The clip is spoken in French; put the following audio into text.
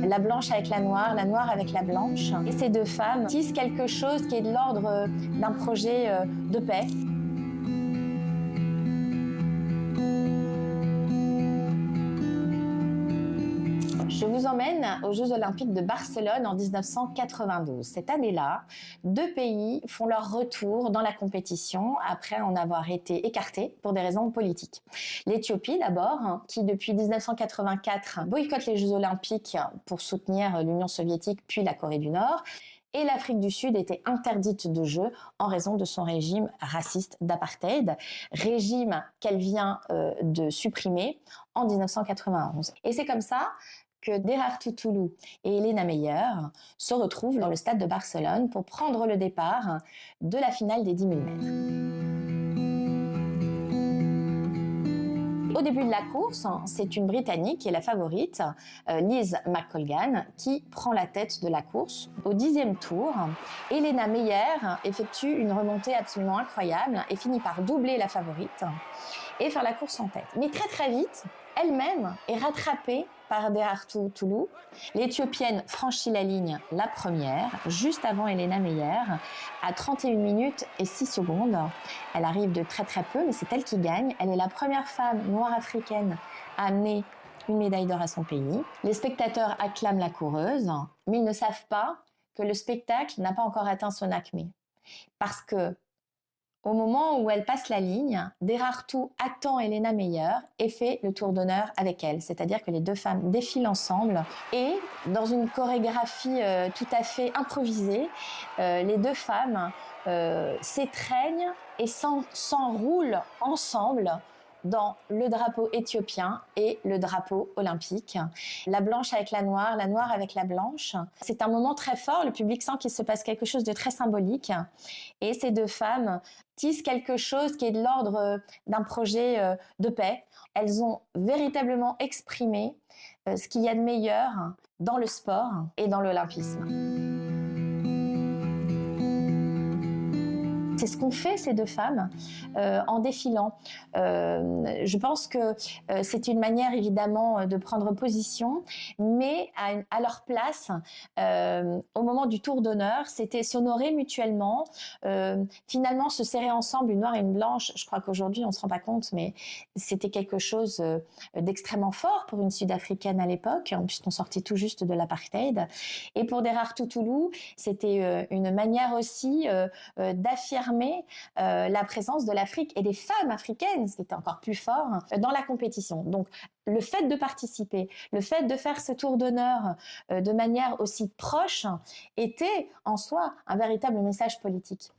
la blanche avec la noire avec la blanche. Et ces deux femmes tissent quelque chose qui est de l'ordre d'un projet de paix. Je vous emmène aux Jeux Olympiques de Barcelone en 1992. Cette année-là, deux pays font leur retour dans la compétition après en avoir été écartés pour des raisons politiques. L'Éthiopie d'abord, qui depuis 1984 boycotte les Jeux Olympiques pour soutenir l'Union soviétique puis la Corée du Nord. Et l'Afrique du Sud était interdite de jeu en raison de son régime raciste d'apartheid, régime qu'elle vient de supprimer en 1991. Et c'est comme ça que Derartu Toulou et Elena Meyer se retrouvent dans le stade de Barcelone pour prendre le départ de la finale des 10 000 mètres. Au début de la course, c'est une Britannique qui est la favorite, Liz McColgan, qui prend la tête de la course. Au 10e tour, Elena Meyer effectue une remontée absolument incroyable et finit par doubler la favorite et faire la course en tête. Mais très très vite, elle-même est rattrapée par Derartu Toulou. L'Éthiopienne franchit la ligne la première, juste avant Elena Meyer, à 31 minutes et 6 secondes. Elle arrive de très très peu, mais c'est elle qui gagne. Elle est la première femme noire africaine à amener une médaille d'or à son pays. Les spectateurs acclament la coureuse, mais ils ne savent pas que le spectacle n'a pas encore atteint son acmé. Parce que au moment où elle passe la ligne, Derartu attend Elena Meyer et fait le tour d'honneur avec elle. C'est-à-dire que les deux femmes défilent ensemble et dans une chorégraphie tout à fait improvisée, les deux femmes s'étreignent et s'enroulent ensemble dans le drapeau éthiopien et le drapeau olympique. La blanche avec la noire avec la blanche. C'est un moment très fort, le public sent qu'il se passe quelque chose de très symbolique. Et ces deux femmes tissent quelque chose qui est de l'ordre d'un projet de paix. Elles ont véritablement exprimé ce qu'il y a de meilleur dans le sport et dans l'olympisme. C'est ce qu'ont fait ces deux femmes en défilant. Je pense que c'est une manière évidemment de prendre position, mais à leur place, au moment du tour d'honneur, c'était s'honorer mutuellement, finalement se serrer ensemble, une noire et une blanche. Je crois qu'aujourd'hui on ne se rend pas compte, mais c'était quelque chose d'extrêmement fort pour une Sud-Africaine à l'époque, puisqu'on sortait tout juste de l'apartheid. Et pour Derartu Toulou, c'était une manière aussi d'affirmer la présence de l'Afrique et des femmes africaines, ce qui était encore plus fort, dans la compétition. Donc, le fait de participer, le fait de faire ce tour d'honneur de manière aussi proche était en soi un véritable message politique.